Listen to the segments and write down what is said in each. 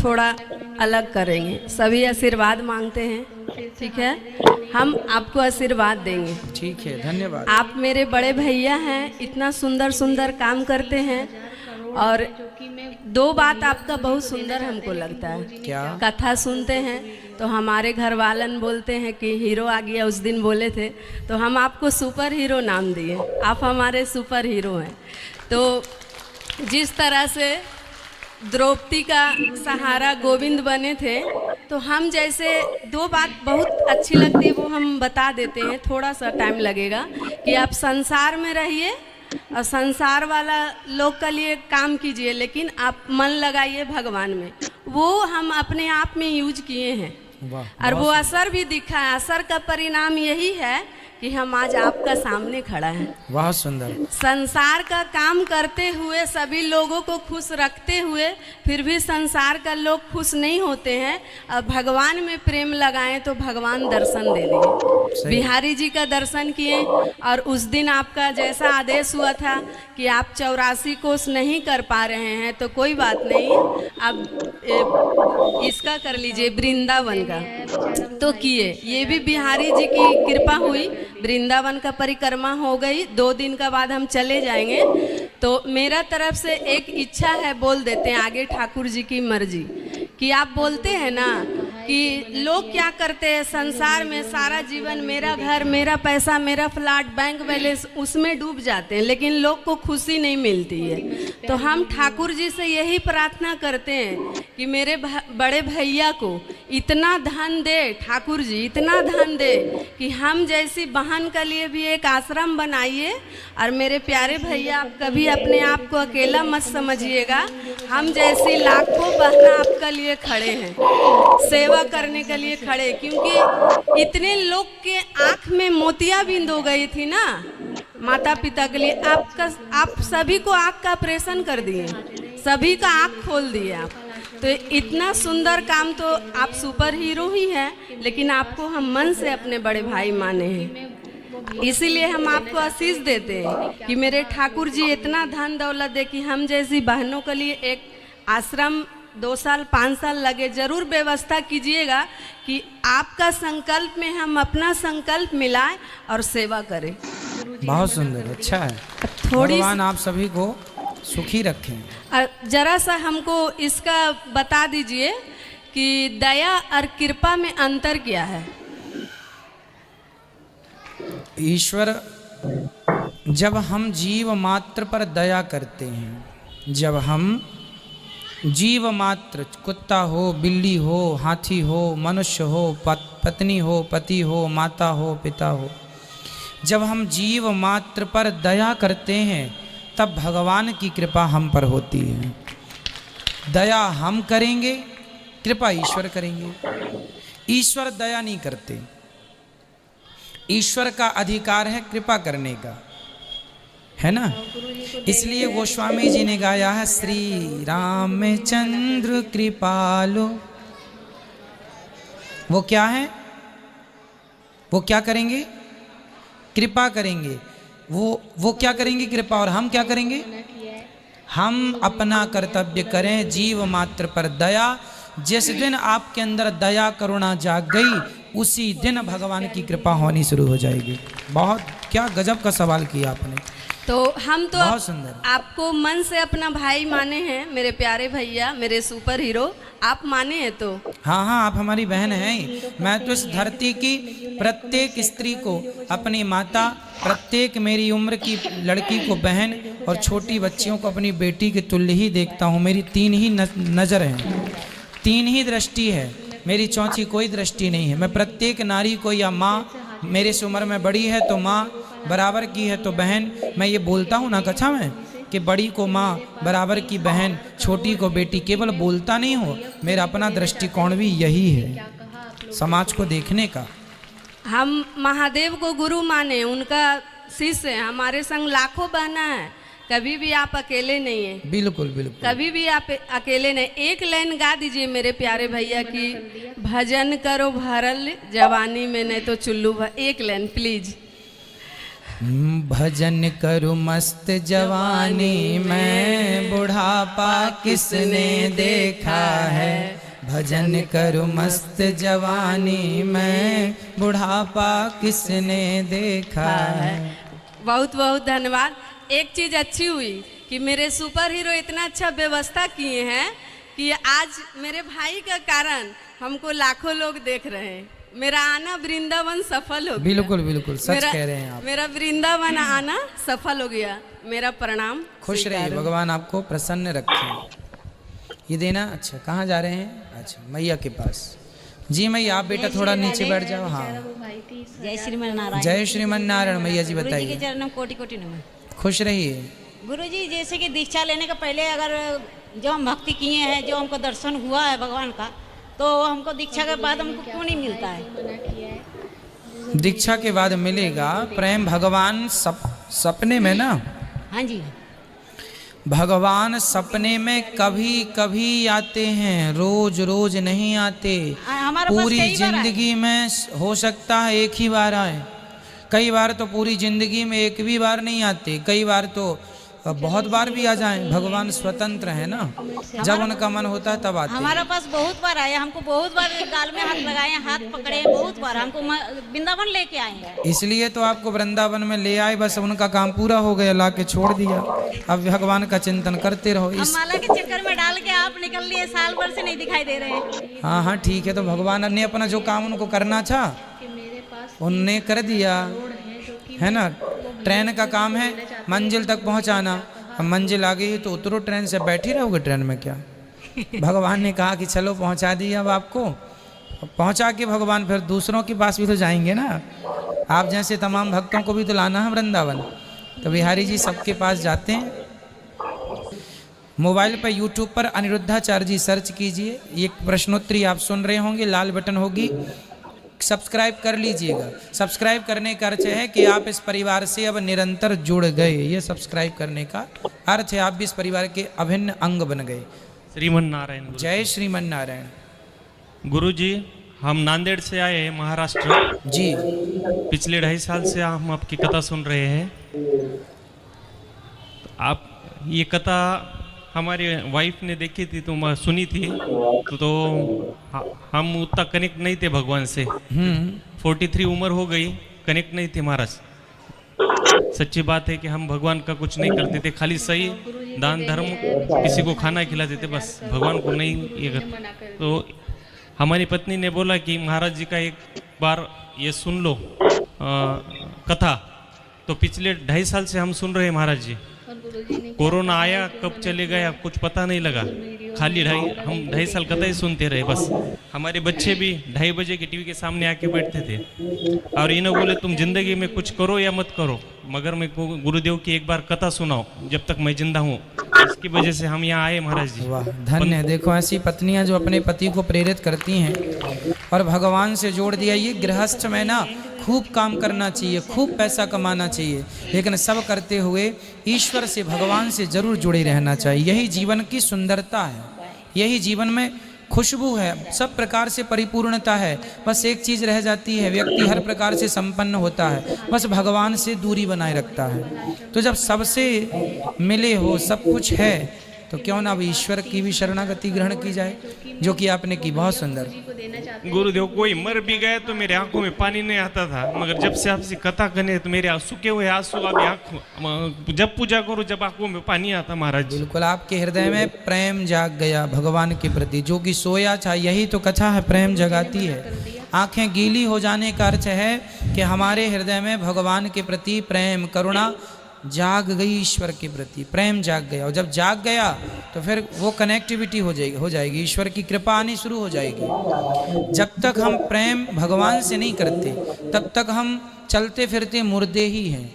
थोड़ा अलग करेंगे। सभी आशीर्वाद मांगते हैं, ठीक है? हम आपको आशीर्वाद देंगे। ठीक है, धन्यवाद। आप मेरे बड़े भैया हैं, इतना सुंदर सुंदर काम करते हैं। और दो बात आपका बहुत सुंदर हमको लगता है। क्या? कथा सुनते हैं तो हमारे घर वालन बोलते हैं कि हीरो आ गया, उस दिन बोले थे तो हम आपको सुपर हीरो नाम दिए। आप हमारे सुपर हीरो हैं। तो जिस तरह से द्रौपदी का सहारा गोविंद बने थे, तो हम जैसे दो बात बहुत अच्छी लगती है वो हम बता देते हैं। थोड़ा सा टाइम लगेगा कि आप संसार में रहिए और संसार वाला लोग के लिए काम कीजिए, लेकिन आप मन लगाइए भगवान में। वो हम अपने आप में यूज किए हैं और वो असर भी दिखा है। असर का परिणाम यही है कि हम आज आपका सामने खड़ा है। बहुत सुंदर। संसार का काम करते हुए, सभी लोगों को खुश रखते हुए, फिर भी संसार का लोग खुश नहीं होते हैं। और भगवान में प्रेम लगाएं तो भगवान दर्शन दे देंगे। बिहारी जी का दर्शन किए और उस दिन आपका जैसा आदेश हुआ था कि आप 84 कोस नहीं कर पा रहे हैं तो कोई बात नहीं, अब इसका कर लीजिए वृंदावन का। तो किए, ये भी बिहारी जी की कृपा हुई। वृंदावन का परिक्रमा हो गई, 2 दिन का बाद हम चले जाएंगे। तो मेरा तरफ से एक इच्छा है, बोल देते हैं, आगे ठाकुर जी की मर्जी। कि आप बोलते हैं ना कि लोग क्या करते हैं संसार में, सारा जीवन मेरा घर, मेरा पैसा, मेरा फ्लैट, बैंक बैलेंस, उसमें डूब जाते हैं, लेकिन लोग को खुशी नहीं मिलती है। तो हम ठाकुर जी से यही प्रार्थना करते हैं कि मेरे बड़े भैया को इतना धन दे, ठाकुर जी इतना धन दे कि हम जैसी बहन के लिए भी एक आश्रम बनाइए। और मेरे प्यारे भैया, आप कभी अपने आप को अकेला मत समझिएगा। हम जैसी लाखों बहना आपके लिए खड़े हैं, सेवा करने के लिए खड़े। क्योंकि इतने लोग के आँख में मोतियाबिंद हो गई थी ना माता पिता के लिए। आप सभी को आँख का ऑपरेशन कर दिए, सभी का आँख खोल दिए आप। तो इतना सुंदर काम, तो आप सुपर हीरो ही हैं, लेकिन आपको हम मन से अपने बड़े भाई माने हैं। इसीलिए हम आपको आशीष देते हैं कि मेरे ठाकुर जी इतना धन दौलत दे कि हम जैसी बहनों के लिए एक आश्रम 2 साल 5 साल लगे, जरूर व्यवस्था कीजिएगा कि आपका संकल्प में हम अपना संकल्प मिलाएं और सेवा करें। बहुत सुंदर, अच्छा है। भगवान आप सभी को सुखी रखें। जरा सा हमको इसका बता दीजिए कि दया और कृपा में अंतर क्या है? ईश्वर, जब हम जीव मात्र पर दया करते हैं, जब हम जीव मात्र, कुत्ता हो, बिल्ली हो, हाथी हो, मनुष्य हो, पत्नी हो, पति हो, माता हो, पिता हो, जब हम जीव मात्र पर दया करते हैं तब भगवान की कृपा हम पर होती है। दया हम करेंगे, कृपा ईश्वर करेंगे। ईश्वर दया नहीं करते, ईश्वर का अधिकार है कृपा करने का, है ना? इसलिए गोस्वामी जी ने गाया है, श्री रामचंद्र कृपालो। वो क्या है? वो क्या करेंगे? कृपा करेंगे। वो क्या करेंगे? कृपा। और हम क्या करेंगे? हम अपना कर्तव्य करें, जीव मात्र पर दया। जिस दिन आपके अंदर दया करुणा जाग गई, उसी दिन भगवान की कृपा होनी शुरू हो जाएगी। बहुत क्या गजब का सवाल किया आपने। तो हम तो बहुत सुंदर। आपको मन से अपना भाई माने हैं, मेरे प्यारे भैया, मेरे सुपर हीरो। आप माने हैं तो? हाँ हाँ, आप हमारी बहन हैं। मैं तो इस धरती की प्रत्येक स्त्री को अपनी माता, प्रत्येक मेरी उम्र की लड़की को बहन और छोटी बच्चियों को अपनी बेटी के तुल्य ही देखता हूँ। मेरी 3 ही नज़र हैं, 3 ही दृष्टि है, मेरी चौथी कोई दृष्टि नहीं है। मैं प्रत्येक नारी को, या माँ मेरे से उम्र में बड़ी है तो माँ, बराबर की है तो बहन। मैं ये बोलता हूँ ना कक्षा में कि बड़ी को माँ, बराबर की बहन, छोटी को बेटी। केवल बोलता नहीं हो, मेरा अपना दृष्टिकोण भी यही है समाज को देखने का। हम महादेव को गुरु माने, उनका शिष्य है। हमारे संग लाखों बहना है, कभी भी आप अकेले नहीं हैं। बिल्कुल बिल्कुल, कभी भी आप अकेले नहीं। एक लाइन गा दीजिए मेरे प्यारे भैया की, भजन करो भरल जवानी में नहीं तो चुल्लू। एक लाइन प्लीज। भजन करो मस्त जवानी में, बुढ़ापा किसने देखा है। भजन करो मस्त जवानी में, बुढ़ापा किसने देखा है। बहुत बहुत धन्यवाद। एक चीज़ अच्छी हुई कि मेरे सुपर हीरो इतना अच्छा व्यवस्था किए हैं कि आज मेरे भाई का कारण हमको लाखों लोग देख रहे हैं। मेरा आना वृंदावन सफल हो गया। बिल्कुल बिल्कुल सच कह रहे हैं आप। मेरा वृंदावन आना सफल हो गया। मेरा प्रणाम। खुश रहिए, भगवान आपको प्रसन्न रखें। ये देना। अच्छा, कहाँ जा रहे हैं? अच्छा, मैया के पास। जी मैया, आप बेटा थोड़ा नीचे बैठ जाओ। हाँ, जय श्रीमन नारायण। जय श्रीमन नारायण। मैया जी गुरु जी के बताइए। चरणों में कोटि कोटि नमन। खुश रहिए। गुरु जी, जैसे कि दीक्षा लेने का पहले अगर जो हम भक्ति किए हैं, जो हमको दर्शन हुआ है भगवान का, तो हमको दीक्षा के बाद हमको क्यों नहीं मिलता है? दीक्षा के बाद मिलेगा प्रेम। भगवान सपने में ना, हाँ जी, भगवान सपने में कभी कभी आते हैं, रोज रोज नहीं आते। हमारे पास पूरी कई बार आए। जिंदगी में हो सकता है एक ही बार आए, कई बार तो पूरी जिंदगी में एक भी बार नहीं आते, कई बार तो बहुत बार भी आ जाएं। भगवान स्वतंत्र है ना, जब उनका मन होता है तब आते हैं। हमारे पास बहुत बार आए, हमको बहुत बार गाल में हाथ लगाए, हाथ पकड़े, बहुत बार हमको वृंदावन लेके आए हैं। इसलिए तो आपको वृंदावन में ले आए, बस उनका काम पूरा हो गया, ला के छोड़ दिया। अब भगवान का चिंतन करते रहो। हम माला के चक्कर में डाल के आप निकल लिए, साल भर से नहीं दिखाई दे रहे हैं। हाँ हाँ ठीक है, तो भगवान ने अपना जो काम उनको करना था उनने कर दिया है ना। ट्रेन का काम है मंजिल तक पहुंचाना। अब मंजिल आ गई तो उतरो ट्रेन से, बैठी रहोगे ट्रेन में क्या? भगवान ने कहा कि चलो पहुंचा दिया अब आपको। पहुंचा के भगवान फिर दूसरों के पास भी तो जाएंगे ना। आप जैसे तमाम भक्तों को भी तो लाना है वृंदावन। तो बिहारी जी सबके पास जाते हैं। मोबाइल पर यूट्यूब पर अनिरुद्धाचार्य जी सर्च कीजिए, एक प्रश्नोत्तरी आप सुन रहे होंगे, लाल बटन होगी, सब्सक्राइब कर लीजिएगा। सब्सक्राइब करने का अर्थ है कि आप इस परिवार से अब निरंतर जुड़ गए। ये सब्सक्राइब करने का अर्थ है आप भी इस परिवार के अभिन्न अंग बन गए। श्रीमन नारायण। जय श्रीमन नारायण। गुरु जी, हम नांदेड़ से आए हैं, महाराष्ट्र। जी, पिछले 2.5 साल से हम आपकी कथा सुन रहे हैं। आप ये कथा हमारी वाइफ ने देखी थी तो मैं सुनी थी, तो हम उतना कनेक्ट नहीं थे भगवान से। 43 उम्र हो गई, कनेक्ट नहीं थे महाराज। सच्ची बात है कि हम भगवान का कुछ नहीं करते थे, खाली सही दान धर्म, किसी को खाना खिलाते थे, बस भगवान को नहीं ये करते। तो हमारी पत्नी ने बोला कि महाराज जी का एक बार ये सुन लो कथा। तो पिछले 2.5 साल से हम सुन रहे हैं महाराज जी। कोरोना आया कब चले गया कुछ पता नहीं लगा, खाली हम 2.5 साल कथा ही सुनते रहे बस। हमारे बच्चे भी 2:30 बजे की टीवी के सामने आके बैठते थे और इन्हें बोले तुम जिंदगी में कुछ करो या मत करो, मगर मैं को गुरुदेव की एक बार कथा सुनाओ जब तक मैं जिंदा हूँ। इसकी वजह से हम यहाँ आए महाराज जी। वाह, धन्य है। देखो ऐसी पत्नियां जो अपने पति को प्रेरित करती हैं और भगवान से जोड़ दिया। ये गृहस्थ में ना खूब काम करना चाहिए, खूब पैसा कमाना चाहिए, लेकिन सब करते हुए ईश्वर से, भगवान से जरूर जुड़े रहना चाहिए। यही जीवन की सुंदरता है, यही जीवन में खुशबू है, सब प्रकार से परिपूर्णता है। बस एक चीज़ रह जाती है, व्यक्ति हर प्रकार से संपन्न होता है, बस भगवान से दूरी बनाए रखता है। तो जब सबसे मिले हो, सब कुछ है, तो क्यों ना अब ईश्वर की भी शरणागति ग्रहण की जाए, जो कि आपने की। बहुत सुंदर। गुरुदेव, कोई मर भी गया तो मेरे आंखों में पानी नहीं आता था, मगर जब से आपसे कथा करने तो मेरे सूखे हुए आंसू अभी आंखों, जब पूजा करूं जब आंखों में पानी आता महाराज जी। बिल्कुल, आपके हृदय में प्रेम जाग गया भगवान के प्रति, जो कि सोया था। यही तो कथा है, प्रेम जगाती है। आंखें गीली हो जाने का अर्थ है कि हमारे हृदय में भगवान के प्रति प्रेम, करुणा जाग गई, ईश्वर के प्रति प्रेम जाग गया। और जब जाग गया तो फिर वो कनेक्टिविटी हो जाएगी, ईश्वर की कृपा आनी शुरू हो जाएगी। जब तक हम प्रेम भगवान से नहीं करते तब तक हम चलते फिरते मुर्दे ही हैं।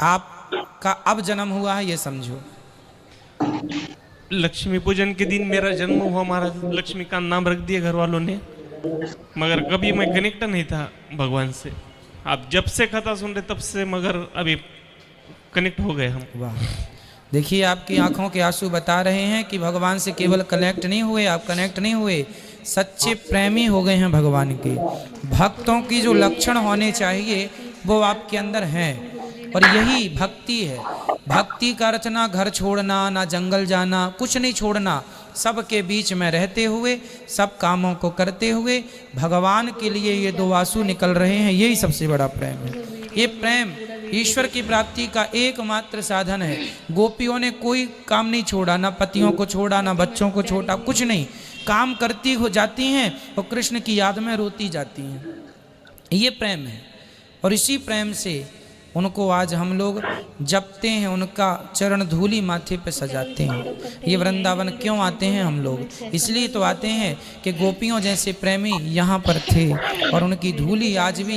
आपका अब जन्म हुआ है, ये समझो। लक्ष्मी पूजन के दिन मेरा जन्म हुआ महाराज, लक्ष्मी का नाम रख दिया घर वालों ने, मगर कभी मैं कनेक्ट नहीं था भगवान से। आप जब से कथा सुन रहे तब से मगर अभी कनेक्ट हो गए हम। वाह, देखिए आपकी आंखों के आंसू बता रहे हैं कि भगवान से केवल कनेक्ट नहीं हुए, आप कनेक्ट नहीं हुए, सच्चे प्रेमी हो गए हैं भगवान के। भक्तों की जो लक्षण होने चाहिए वो आपके अंदर हैं। और यही भक्ति है। भक्ति का अर्थ ना घर छोड़ना, ना जंगल जाना, कुछ नहीं छोड़ना, सबके बीच में रहते हुए, सब कामों को करते हुए भगवान के लिए ये दो आंसू निकल रहे हैं, यही सबसे बड़ा प्रेम है। ये प्रेम ईश्वर की प्राप्ति का एकमात्र साधन है। गोपियों ने कोई काम नहीं छोड़ा, ना पतियों को छोड़ा, ना बच्चों को छोड़ा, कुछ नहीं, काम करती हो जाती हैं और कृष्ण की याद में रोती जाती हैं। ये प्रेम है और इसी प्रेम से उनको आज हम लोग जपते हैं, उनका चरण धूली माथे पे सजाते हैं। ये वृंदावन क्यों आते हैं हम लोग? इसलिए तो आते हैं कि गोपियों जैसे प्रेमी यहाँ पर थे और उनकी धूली आज भी,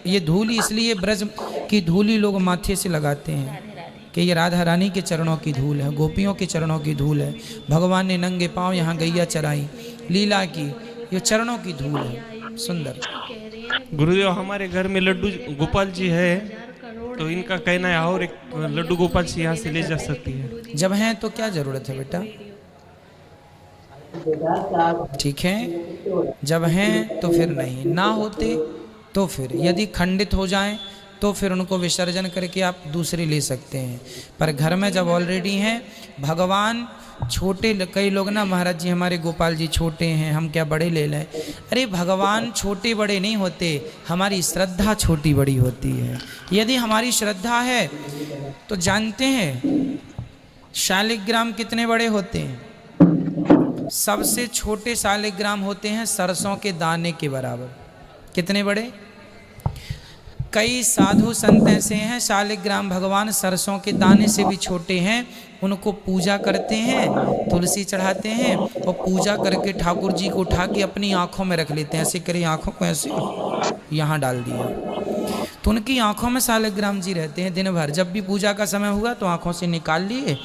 ये धूली इसलिए ब्रज की धूली लोग माथे से लगाते हैं कि ये राधा रानी के चरणों की धूल है, गोपियों के चरणों की धूल है। भगवान ने नंगे पाँव यहाँ गैया चराई, लीला की, ये चरणों की धूल है। सुंदर। गुरुदेव, हमारे घर में लड्डू गोपाल जी है, तो इनका कहना है और एक लड्डू गोपाल जी यहाँ से ले जा सकती है। जब हैं तो क्या जरूरत है बेटा? ठीक है, जब हैं तो फिर नहीं, ना होते तो फिर यदि खंडित हो जाएं तो फिर उनको विसर्जन करके आप दूसरे ले सकते हैं। पर घर में जब ऑलरेडी हैं, भगवान छोटे, कई लोग ना महाराज जी हमारे गोपाल जी छोटे हैं, हम क्या बड़े ले लें? अरे भगवान छोटे बड़े नहीं होते, हमारी श्रद्धा छोटी बड़ी होती है। यदि हमारी श्रद्धा है तो जानते हैं शालिग्राम कितने बड़े होते हैं? सबसे छोटे शालिग्राम होते हैं सरसों के दाने के बराबर। कितने बड़े? कई साधु संत ऐसे हैं शालिग्राम भगवान सरसों के दाने से भी छोटे हैं, उनको पूजा करते हैं, तुलसी चढ़ाते हैं और पूजा करके ठाकुर जी को उठा के अपनी आंखों में रख लेते हैं। ऐसे करी आंखों को ऐसे यहाँ डाल दिया, तो उनकी आंखों में शालिग्राम जी रहते हैं दिन भर। जब भी पूजा का समय हुआ तो आंखों से निकाल लिए,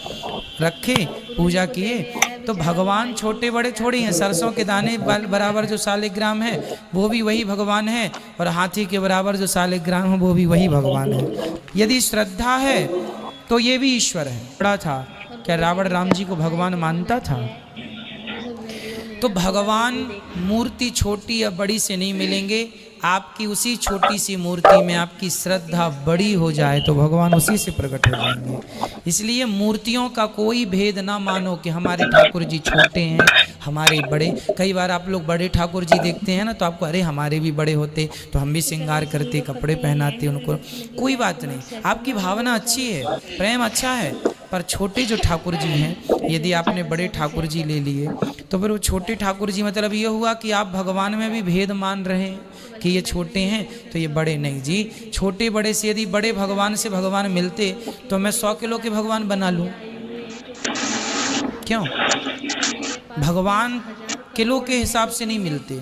रखे, पूजा किए। तो भगवान छोटे बड़े छोड़े हैं, सरसों के दाने बराबर जो शालिग्राम है वो भी वही भगवान है, और हाथी के बराबर जो शालिग्राम है वो भी वही भगवान है। यदि श्रद्धा है तो ये भी ईश्वर है। बड़ा था क्या रावण राम जी को भगवान मानता था? तो भगवान मूर्ति छोटी या बड़ी से नहीं मिलेंगे, आपकी उसी छोटी सी मूर्ति में आपकी श्रद्धा बड़ी हो जाए तो भगवान उसी से प्रकट हो जाएंगे। इसलिए मूर्तियों का कोई भेद ना मानो कि हमारे ठाकुर जी छोटे हैं, हमारे बड़े। कई बार आप लोग बड़े ठाकुर जी देखते हैं ना तो आपको अरे हमारे भी बड़े होते तो हम भी श्रृंगार करते, कपड़े पहनाते उनको। कोई बात नहीं, आपकी भावना अच्छी है, प्रेम अच्छा है, पर छोटे जो ठाकुर जी हैं, यदि आपने बड़े ठाकुर जी ले लिए तो फिर वो छोटे ठाकुर जी मतलब ये हुआ कि आप भगवान में भी भेद मान रहे हैं कि ये छोटे हैं तो ये बड़े नहीं। जी, छोटे बड़े से यदि बड़े भगवान से भगवान मिलते तो मैं 100 किलो के भगवान बना लूं। क्यों? भगवान किलो के हिसाब से नहीं मिलते,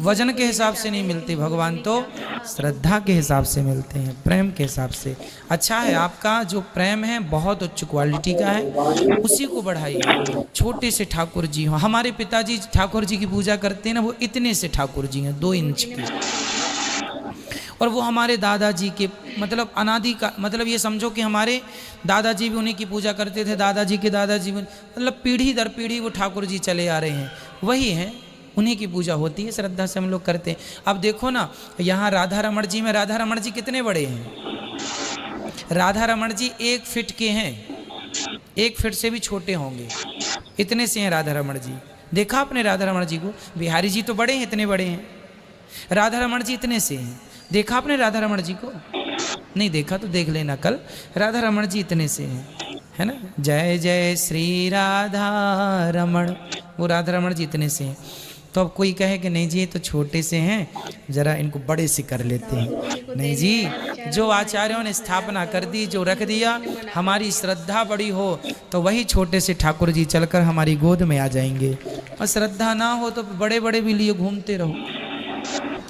वजन के हिसाब से नहीं मिलते, भगवान तो श्रद्धा के हिसाब से मिलते हैं, प्रेम के हिसाब से। अच्छा है, आपका जो प्रेम है बहुत उच्च क्वालिटी का है, उसी को बढ़ाइए। छोटे से ठाकुर जी हो, हमारे पिताजी ठाकुर जी की पूजा करते हैं ना, वो इतने से ठाकुर जी हैं, 2 इंच के। और वो हमारे दादाजी के मतलब अनादि का, मतलब ये समझो कि हमारे दादाजी भी उन्हीं की पूजा करते थे, दादाजी के दादाजी भी, मतलब पीढ़ी दर पीढ़ी वो ठाकुर जी चले आ रहे हैं, वही हैं, उन्हीं की पूजा होती है, श्रद्धा से हम लोग करते हैं। अब देखो ना, यहाँ राधा रमण जी में, राधा रमण जी कितने बड़े हैं? राधा रमण जी 1 फीट के हैं, 1 फीट से भी छोटे होंगे, इतने से हैं राधा रमण जी। देखा आपने राधा रमण जी को? बिहारी जी तो बड़े हैं, इतने बड़े हैं, राधा रमण जी इतने से हैं। देखा आपने राधा रमण जी को? नहीं देखा तो देख लेना कल। राधा रमण जी इतने से हैं, है ना? जय जय श्री राधा रमण, वो राधा रमण जी इतने से हैं। तो अब कोई कहे कि नहीं जी ये तो छोटे से हैं, जरा इनको बड़े से कर लेते हैं। नहीं जी, जो आचार्यों ने स्थापना कर दी, जो रख दिया, हमारी श्रद्धा बड़ी हो तो वही छोटे से ठाकुर जी चलकर हमारी गोद में आ जाएंगे। और श्रद्धा ना हो तो बड़े बड़े भी लिए घूमते रहो।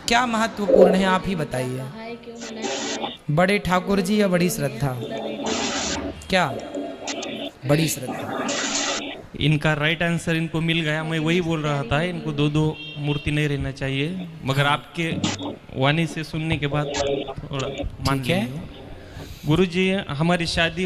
क्या महत्वपूर्ण है आप ही बताइए? बड़े ठाकुर जी या बड़ी श्रद्धा? क्या बड़ी श्रद्धा? इनका राइट आंसर इनको मिल गया। मैं वही बोल रहा था, इनको 2 मूर्ति नहीं रहना चाहिए, मगर आपके वाणी से सुनने के बाद थोड़ा मान लिया। गुरुजी, हमारी शादी